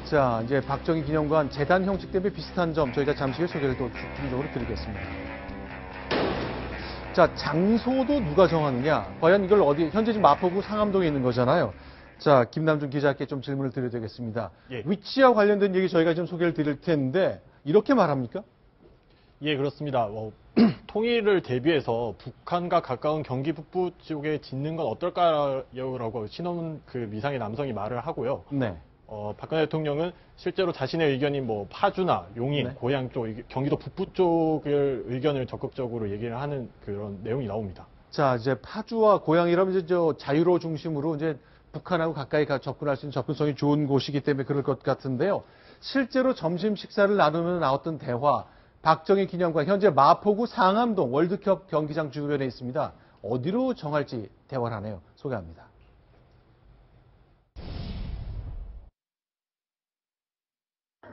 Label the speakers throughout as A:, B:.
A: 자, 이제 박정희 기념관 재단 형식 때문에 비슷한 점 저희가 잠시 후에 소개를 또 집중적으로 드리겠습니다. 자, 장소도 누가 정하느냐? 과연 이걸 어디, 현재 지금 마포구 상암동에 있는 거잖아요. 자, 김남준 기자께 좀 질문을 드려야 되겠습니다.
B: 예.
A: 위치와 관련된 얘기 저희가 좀 소개를 드릴 텐데, 이렇게 말합니까?
B: 예, 그렇습니다. 통일을 대비해서 북한과 가까운 경기 북부 쪽에 짓는 건 어떨까라고 신원 그 미상의 남성이 말을 하고요.
A: 네.
B: 박근혜 대통령은 실제로 자신의 의견이 뭐 파주나 용인,
A: 네.
B: 고양 쪽, 경기도 북부 쪽을 의견을 적극적으로 얘기를 하는 그런 내용이 나옵니다.
A: 자, 이제 파주와 고양이라면 이제 저 자유로 중심으로 이제 북한하고 가까이 접근할 수 있는 접근성이 좋은 곳이기 때문에 그럴 것 같은데요. 실제로 점심 식사를 나누면 나왔던 대화, 박정희 기념관 현재 마포구 상암동 월드컵 경기장 주변에 있습니다. 어디로 정할지 대화를 하네요. 소개합니다.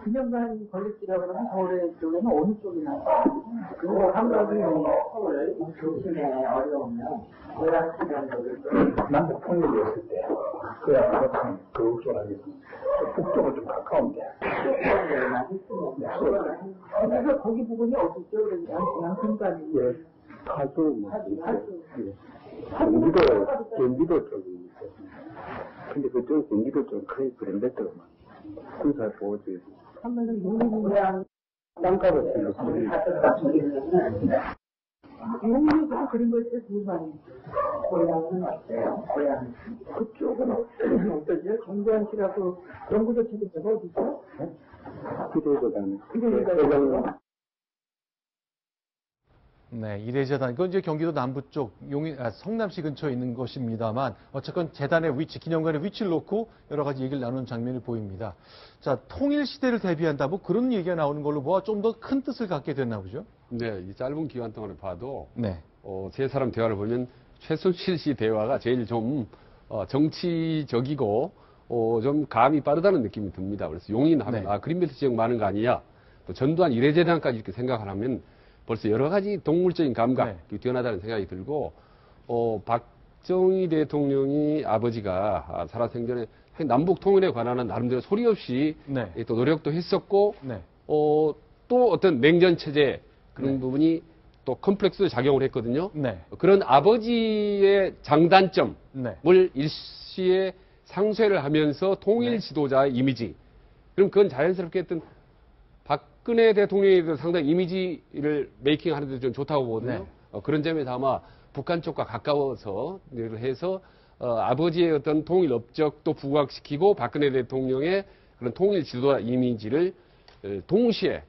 C: 기념관 건립지라 그러면 서울의 쪽에는 어느 쪽이나? 그리고 한국이 서울을 중심에 어려우면
D: 남북 통일이었을 때 그야 보통 그쪽으로 하겠습니다. 북쪽은 좀 가까운데.
C: 그래서 거기 부분이 어디죠? 양평까지.
D: 예, 파주, 경기도 쪽이 있었습니다. 근데 그쪽 경기도 쪽 거의 브랜드가 군사 보호지에서
C: 하면은 용인이랑
D: 땅값을
C: 용인에서 그린 걸 때 불만이. 고향은 어때요? 고향. 그쪽은 어떠세요? 정대한 씨라고 연구소 책임자가 어디 있어요?
D: 기대보다는
A: 네, 이대재단. 이건 이제 경기도 남부 쪽 성남시 근처에 있는 것입니다만 어쨌건 재단의 위치, 기념관의 위치를 놓고 여러 가지 얘기를 나누는 장면이 보입니다. 자, 통일 시대를 대비한다 뭐 그런 얘기가 나오는 걸로 보아 좀 더 큰 뜻을 갖게 됐나 보죠?
E: 네, 이 짧은 기간 동안에 봐도
A: 네.
E: 세 사람 대화를 보면 최순실 씨 대화가 제일 좀 정치적이고 좀 감이 빠르다는 느낌이 듭니다. 그래서 용인하면
A: 네.
E: 그린벨트 지역 많은 거 아니냐? 또 전두환 이래재단까지 이렇게 생각을 하면 벌써 여러 가지 동물적인 감각이 뛰어나다는 생각이 들고 박정희 대통령이 아버지가 살아생전에 남북 통일에 관한 나름대로 소리 없이 또 노력도 했었고 또 어떤 냉전 체제 그런 부분이 또 컴플렉스 작용을 했거든요. 그런 아버지의 장단점을 일시에 상쇄를 하면서 통일 지도자의 이미지. 그럼 그건 자연스럽게 했던 박근혜 대통령이 상당히 이미지를 메이킹하는 데 좀 좋다고 보거든요. 그런 점에서 아마 북한 쪽과 가까워서 해서 아버지의 어떤 통일 업적도 부각시키고 박근혜 대통령의 그런 통일 지도자 이미지를 동시에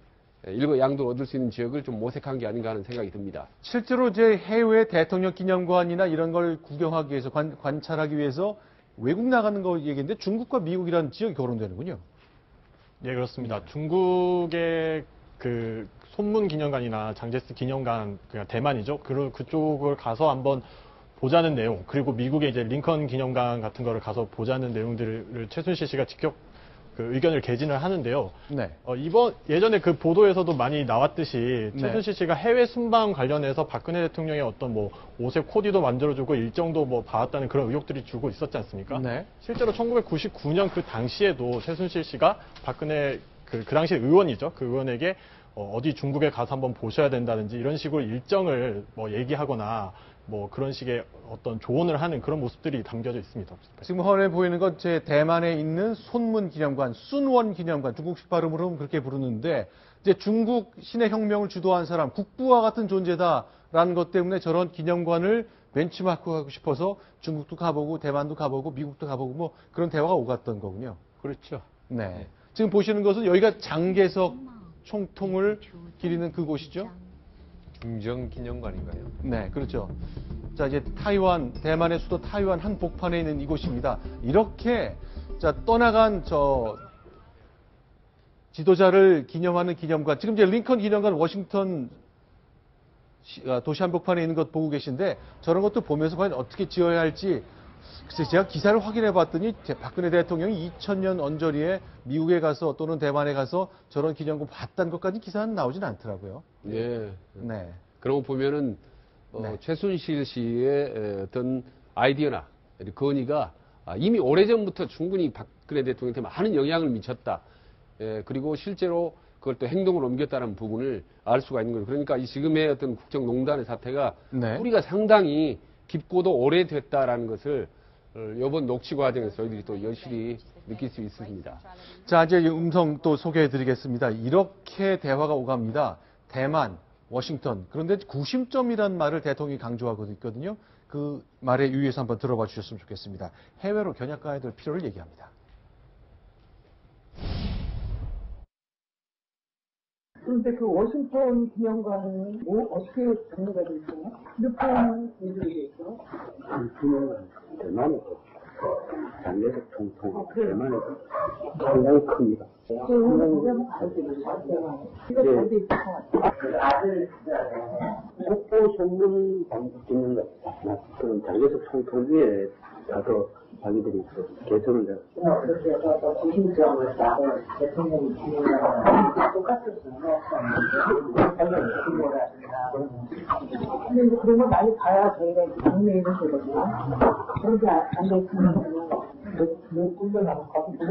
E: 일거양도 얻을 수 있는 지역을 좀 모색한 게 아닌가 하는 생각이 듭니다.
A: 실제로 이제 해외 대통령 기념관이나 이런 걸 구경하기 위해서 관찰하기 위해서 외국 나가는 거 얘기인데 중국과 미국이라는 지역이 거론되는군요.
B: 예, 그렇습니다. 중국의 그 손문 기념관이나 장제스 기념관, 그냥 대만이죠. 그쪽을 가서 한번 보자는 내용, 그리고 미국의 이제 링컨 기념관 같은 거를 가서 보자는 내용들을 최순실 씨가 직접 그 의견을 개진을 하는데요. 예전에 그 보도에서도 많이 나왔듯이 최순실 씨가 해외 순방 관련해서 박근혜 대통령의 어떤 뭐 옷에 코디도 만들어주고 일정도 뭐 봐왔다는 그런 의혹들이 주고 있었지 않습니까? 실제로 1999년 그 당시에도 최순실 씨가 박근혜 그 당시 의원이죠. 그 의원에게 어디 중국에 가서 한번 보셔야 된다든지 이런 식으로 일정을 뭐 얘기하거나 뭐 그런 식의 어떤 조언을 하는 그런 모습들이 담겨져 있습니다.
A: 지금 화면에 보이는 건 제 대만에 있는 손문 기념관, 순원 기념관, 중국식 발음으로는 그렇게 부르는데 이제 중국 신의 혁명을 주도한 사람, 국부와 같은 존재다라는 것 때문에 저런 기념관을 벤치마크하고 싶어서 중국도 가보고 대만도 가보고 미국도 가보고 뭐 그런 대화가 오갔던 거군요.
E: 그렇죠.
A: 네. 지금 보시는 것은 여기가 장개석 총통을 기리는 그곳이죠.
F: 중정기념관인가요?
A: 네, 그렇죠. 자, 이제 대만의 수도 타이완 한복판에 있는 이곳입니다. 이렇게, 떠나간 지도자를 기념하는 기념관. 지금 이제 링컨 기념관 워싱턴 도시 한복판에 있는 것 보고 계신데 저런 것도 보면서 과연 어떻게 지어야 할지 글쎄 제가 기사를 확인해 봤더니 박근혜 대통령이 2000년 언저리에 미국에 가서 또는 대만에 가서 저런 기념관 봤다는 것까지 기사는 나오진 않더라고요.
E: 네. 그런 거 보면은 최순실 씨의 어떤 아이디어나 건의가 이미 오래전부터 충분히 박근혜 대통령한테 많은 영향을 미쳤다. 그리고 실제로 그걸 또 행동으로 옮겼다는 부분을 알 수가 있는 거죠. 그러니까 이 지금의 어떤 국정농단의 사태가
A: 네.
E: 뿌리가 상당히 깊고도 오래됐다라는 것을 이번 녹취 과정에서 저희들이 또 여실히 느낄 수 있습니다.
A: 자, 이제 이 음성 또 소개해 드리겠습니다. 이렇게 대화가 오갑니다. 대만, 워싱턴. 그런데 구심점이라는 말을 대통령이 강조하고 있거든요. 그 말에 유의해서 한번 들어봐 주셨으면 좋겠습니다. 해외로 견학 가야 될 필요를 얘기합니다.
C: 그런데 그 워싱턴 기념관은 어떻게 정리가 돼 있어요? 몇번 얘기를 해서?
D: 기념관 대만에서 장례식 통통
C: 그래요?
D: 대만에서 상당히 큽니다.
C: 그러면 가지고 대만. 이거
D: 네.
C: 잘돼 있을 것 같아요.
D: 국보 선물 짓는 것 그런 장례식 통통 위에 가서 자기들이 개선을 해요.
C: 그렇게 해서 구심점을 딱 대통령이 기념관을 똑같았어요. 근데 이제 그런 거 많이 봐야 저희가 장래에는 되거든요. 그렇게 안 됐으면 몇 군데 가서 거기 보고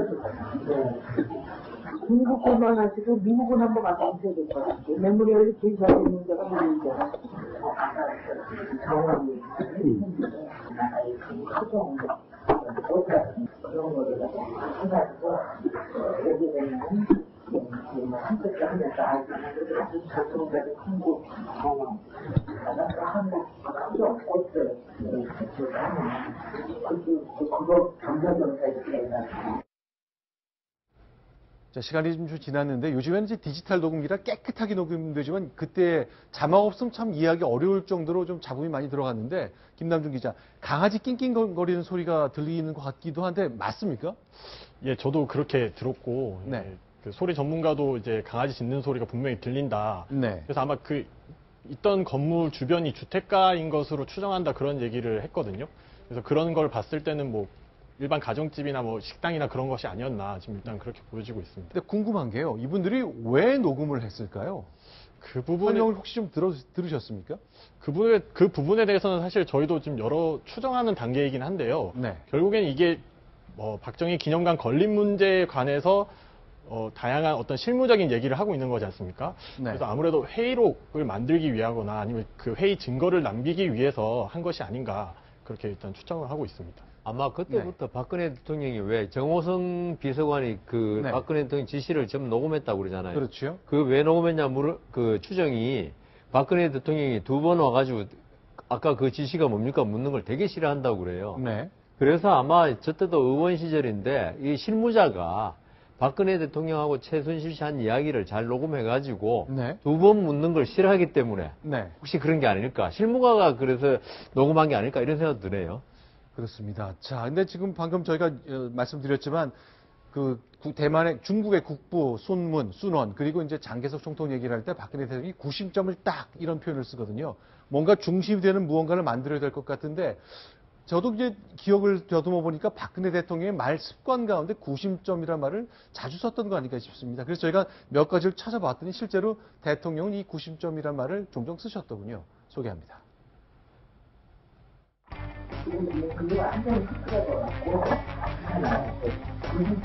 C: 중국만 하시고 미국은 한번 가서 보셔야 될 것 같아요. 메모리얼이 제일 잘 되는 데가 미국이잖아요. 정확히. 그런 거를 해가지고 여기 되면 한국에 하면서 아주 작동되는 한국 경험 한국 꽃들 그거 경제정사 이렇게
A: 자, 시간이 좀 지났는데 요즘에는 이제 디지털 녹음기라 깨끗하게 녹음되지만 그때 자막 없으면 참 이해하기 어려울 정도로 좀 잡음이 많이 들어갔는데 김남준 기자, 강아지 낑낑거리는 소리가 들리는 것 같기도 한데 맞습니까?
B: 예, 저도 그렇게 들었고
A: 네.
B: 예, 그 소리 전문가도 이제 강아지 짖는 소리가 분명히 들린다.
A: 네.
B: 그래서 아마 그 있던 건물 주변이 주택가인 것으로 추정한다 그런 얘기를 했거든요. 그래서 그런 걸 봤을 때는 뭐 일반 가정집이나 뭐 식당이나 그런 것이 아니었나 지금 일단 그렇게 보여지고 있습니다.
A: 근데 궁금한 게요. 이분들이 왜 녹음을 했을까요?
B: 그 부분에
A: 설명을 혹시 좀 들으셨습니까?
B: 그 부분에 대해서는 사실 저희도 좀 여러 추정하는 단계이긴 한데요.
A: 네.
B: 결국엔 이게 박정희 기념관 건립 문제에 관해서 다양한 어떤 실무적인 얘기를 하고 있는 거지 않습니까?
A: 네.
B: 그래서 아무래도 회의록을 만들기 위하거나 아니면 그 회의 증거를 남기기 위해서 한 것이 아닌가 그렇게 일단 추정을 하고 있습니다.
F: 아마 그때부터 박근혜 대통령이 왜 정호성 비서관이 그
A: 네.
F: 박근혜 대통령 지시를 좀 녹음했다고 그러잖아요.
A: 그렇죠.
F: 그 왜 녹음했냐 그 추정이 박근혜 대통령이 두 번 와가지고 아까 그 지시가 뭡니까 묻는 걸 되게 싫어한다고 그래요.
A: 네.
F: 그래서 아마 저 때도 의원 시절인데 이 실무자가 박근혜 대통령하고 최순실 씨 한 이야기를 잘 녹음해가지고
A: 네.
F: 두 번 묻는 걸 싫어하기 때문에
A: 네.
F: 혹시 그런 게 아닐까? 실무가가 그래서 녹음한 게 아닐까 이런 생각도 드네요.
A: 그렇습니다. 자, 근데 지금 방금 저희가 말씀드렸지만 대만의 중국의 국부 순문, 순원 그리고 이제 장개석 총통 얘기를 할 때 박근혜 대통령이 구심점을 딱 이런 표현을 쓰거든요. 뭔가 중심이 되는 무언가를 만들어야 될 것 같은데 저도 이제 기억을 더듬어 보니까 박근혜 대통령의 말 습관 가운데 구심점이라는 말을 자주 썼던 거 아닐까 싶습니다. 그래서 저희가 몇 가지를 찾아봤더니 실제로 대통령은 이 구심점이라는 말을 종종 쓰셨더군요. 소개합니다.
C: 그게 완전히 스크가 돼갖고 무슨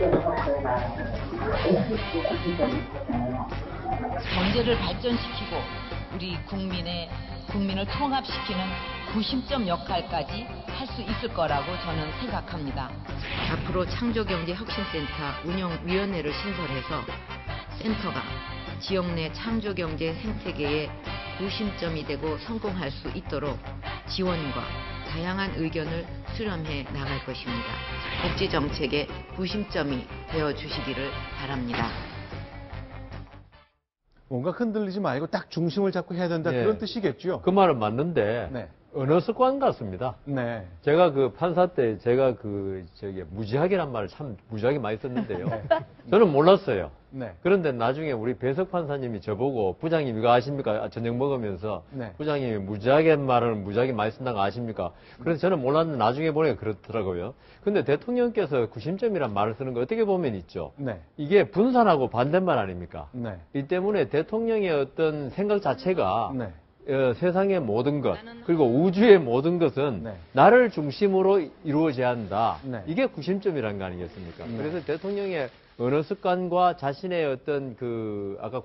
G: 경제를 발전시키고 우리 국민을 통합시키는 구심점 역할까지 할 수 있을 거라고 저는 생각합니다. 앞으로 창조경제혁신센터 운영위원회를 신설해서 센터가 지역 내 창조경제 생태계의 구심점이 되고 성공할 수 있도록 지원과 다양한 의견을 수렴해 나갈 것입니다. 복지정책의 구심점이 되어주시기를 바랍니다.
A: 뭔가 흔들리지 말고 딱 중심을 잡고 해야 된다
F: 네.
A: 그런 뜻이겠죠.
F: 그 말은 맞는데
A: 네.
F: 언어 습관 같습니다.
A: 네.
F: 제가 그 판사 때 제가 무지하게란 말을 참 무지하게 많이 썼는데요. 저는 몰랐어요.
A: 네.
F: 그런데 나중에 우리 배석 판사님이 저보고 부장님 이거 아십니까? 저녁 먹으면서
A: 네.
F: 부장님이 무지하게 말을 무지하게 많이 쓴다는 거 아십니까? 그래서 저는 몰랐는데 나중에 보니까 그렇더라고요. 근데 대통령께서 구심점이란 말을 쓰는 거 어떻게 보면 있죠.
A: 네.
F: 이게 분산하고 반대말 아닙니까?
A: 네.
F: 이 때문에 대통령의 어떤 생각 자체가
A: 네.
F: 세상의 모든 것, 그리고 우주의 모든 것은
A: 네.
F: 나를 중심으로 이루어져야 한다.
A: 네.
F: 이게 구심점이라는 거 아니겠습니까?
A: 네.
F: 그래서 대통령의 언어 습관과 자신의 어떤 아까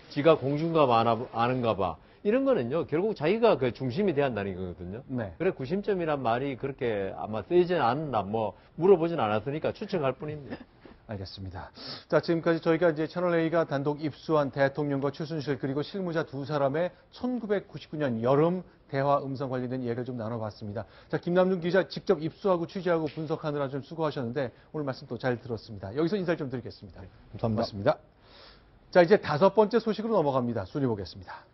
F: 지가 공중감 아는가 봐. 이런 거는요, 결국 자기가 그 중심이 돼야 한다는 거거든요.
A: 네.
F: 그래, 구심점이란 말이 그렇게 아마 쓰이진 않나, 물어보진 않았으니까 추측할 뿐입니다.
A: 알겠습니다. 자, 지금까지 저희가 이제 채널A가 단독 입수한 대통령과 최순실 그리고 실무자 두 사람의 1999년 여름 대화 음성 관련된 이야기를 좀 나눠봤습니다. 자, 김남준 기자 직접 입수하고 취재하고 분석하느라 좀 수고하셨는데 오늘 말씀 또 잘 들었습니다. 여기서 인사를 좀 드리겠습니다.
B: 감사합니다.
A: 고맙습니다. 자, 이제 5번째 소식으로 넘어갑니다. 순위 보겠습니다.